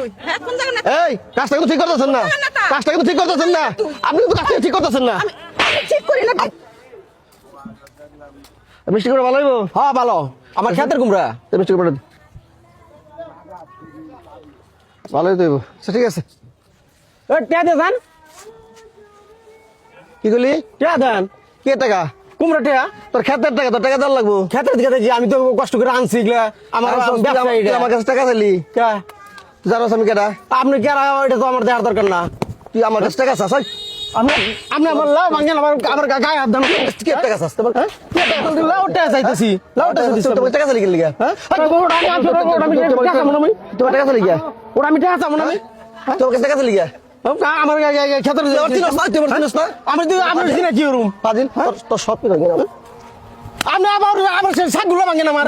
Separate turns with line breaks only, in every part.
তুই হ্যাঁ কোন জায়গা না
এই কাজটা কিন্তু ঠিক করতেছেন না কাজটা কিন্তু ঠিক করতেছেন না আপনি কিন্তু কাজটা ঠিক করতেছেন না
আমি ঠিক করি না
মিষ্টি করে ভালো হইব
হ্যাঁ ভালো আমার খেতের কুমড়া
মিষ্টি করে ভালোই তো হইব আচ্ছা ঠিক আছে
টিয়া দিয়ে যান
কি করলি
টিয়া দেন
কে টাকা
কুমড়া টিয়া
তোর খেতের টাকা তোর টাকা দেওয়ার লাগবো
খেতের দিকে দেখি আমি তো কষ্ট করে আনছি এগুলা আমার ব্যবসা
তুই
এটা।
আমার কাছে টাকা চাইলি
কে?
তুই জানোস আমি কেটা
আপনি কি আর এটা তো আমার দেওয়ার দরকার না
তুই আমার কাছে টাকা চাস ওই?
আপনি আপনি আমার লাউ ভাঙেন আমার গায়ে হাত দেন
কি টাকা চাস তোমার হ্যাঁ
লাউটা চাইতেছি লাউটা চাইতেছি
তোমার টাকা চাইলি গেলি
হ্যাঁ আমি টাকা চাবো না আমি
তোমার টাকা চাইলি গিয়া
ওরা আমি টাকা চাবো না আমি
তোমার কাছে টাকা চাইলি গিয়া
আমার খেতের আমি তো আপনার দিনে কি রুম
ফাজিল তোর সব কি লাগে না
আপনি আবার শাকগুলো ভাঙেন আমার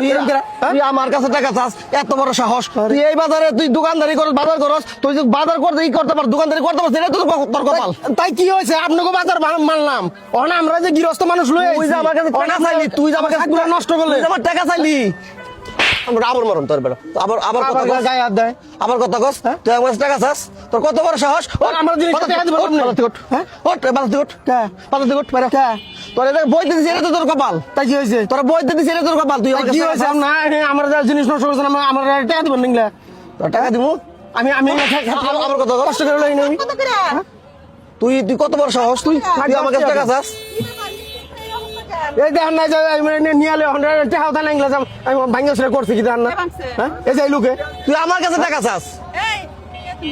তুই আমার কাছে টাকা চাস এত বড় সাহস তুই এই বাজারে তুই দোকানদারি করস বাজার করস তুই যদি বাজার করতে ই করতে পার দোকানদারি করতে পারছ এটা তো তোর কপাল
তাই কি হয়েছে আপনাকে বাজার মানলাম ওখানে আমরা যে গৃহস্থ মানুষ লই
তুই যে আমার কাছে টাকা চাইলি তুই যে আমার কাছে
শাকগুলো নষ্ট করলে
তুই যে আমার টাকা চাইলি আমরা আবার মরম তোর বেটা আবার আবার কথা কস
গায়ে হাত দেয়
আবার কথা কস তুই আমার কাছে টাকা চাস তোর কত বড় সাহস
আমার জিনিস টাকা দিব
হ্যাঁ ওট বাজার দিগট
কে
বাজার দিগট পারে
কে
তোর এটা বই দিছিস এটা তো তোর কপাল
তাই কি হয়েছে
তোর বই দিছিস এটা তোর কপাল তুই আমার
কি
কাছে
হয়েছে না আমার যা জিনিস নষ্ট করছেন আমার টাকা দিবেন নিংলা
তোর টাকা দিমু
আমি
আবার কথা কস
কষ্ট করে লই আমি
কত করে
তুই তুই কত বড় সাহস তুই তুই আমার কাছে টাকা চাস
এই দেখেন না যে নিয়ে আলে টাকা উঠা নাইলা আমি ভাঙ্গা ছেড়ে করছি কি দেখেন না হ্যাঁ এই যাই লোকে
তুই আমার কাছে টাকা চাস
এই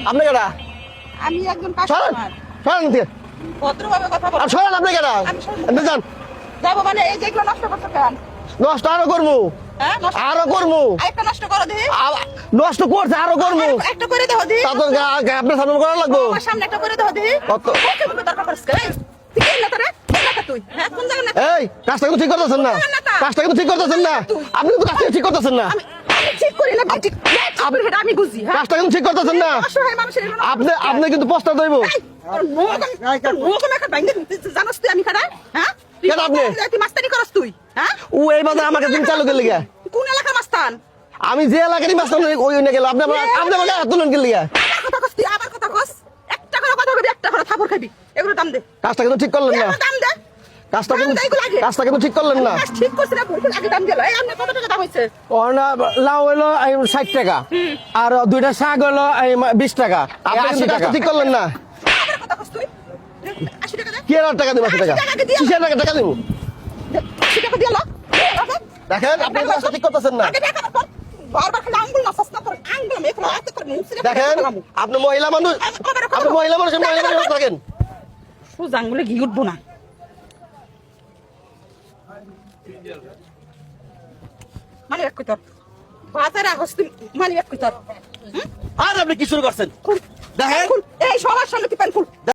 আপনি কেডা
আমি একজন
সরেন
কাস্টমার
সরেন দিয়ে
ভদ্রভাবে কথা বল
আর সরেন আপনি কেডা আপনি যান
যাবো মানে এই যেগুলো নষ্ট করতে কেন
নষ্ট আরো করবো
হ্যাঁ নষ্ট
আরো করবো
আরেকটা নষ্ট করো দিহি
নষ্ট করছে আরো করবো
একটা করে দাও দিহি
তা তো আপনার সামনে করা লাগবো
আমার সামনে একটা করে দাও দিহি
কত?
ওকে ভাবে দরকার করছিস এই তুই কি না তোরে তুই হ্যাঁ কোন জায়গা না
এই কাজটা কিন্তু ঠিক করতেছেন না কাজটা কিন্তু ঠিক করতেছেন না আপনি কিন্তু কাজটা ঠিক করতেছেন না
আমি ঠিক করি না ঠিক এটা আমি বুঝি হ্যাঁ
কাজটা কিন্তু ঠিক করতেছেন না
অসহায় মানুষের এগুলো
আপনি আপনি কিন্তু প্রস্তাব দইব
জানোস তুই আমি খারাপ হ্যাঁ
কেন আপনি?
তুই মাস্তানি করস তুই হ্যাঁ
ও এই বাজার আমাকে তুমি চালু করে লিগা
কোন এলাকার মাস্তান
আমি যে এলাকারই মাস্টার ওই না গেল আপনি আপনি আমাকে হাত তুলেন গেল লিগা
কথা কস তুই আবার কথা কস একটা করে কথা বলবি একটা করে থাপড় খাবি এগুলো দাম দে
কাজটা কিন্তু ঠিক করলেন না
দাম দে
কাজটা কিন্তু
দাম দে এগুলো আগে।
কাজটা কিন্তু ঠিক করলেন না
কাজ ঠিক করছিস না ভুল আগে দাম দিল এই আপনি কত টাকা দাম হইছে
ওনা লাউ হইলো 60 টাকা আর দুইটা শাক হইলো 20 টাকা
আপনি কিন্তু
80 টাকা
কাজটা ঠিক করলেন না
আবার কথা কস তুই 80 টাকা দে
কি আর টাকা দিব 80 টাকা
80 টাকা দিয়ে
কিসের টাকা টাকা দিব
80 টাকা দিয়ে লো
দেখেন আপনি কাজটা ঠিক করতেছেন না
আগে টাকা পর বারবার খালি আঙ্গুল না সস্তা করে আঙ্গুল আমি একলা হাতে করে মুছে
দেখেন আপনি মহিলা মানুষ আপনি মহিলা মানুষ থাকেন
সোজা আঙ্গুলে ঘি উঠবো না মানে এক কইতার বাজারে হস্তি মানে এক কইতার
আর আপনি কি শুরু করছেন দেখেন
এই সবার সামনে কি পেন ফুল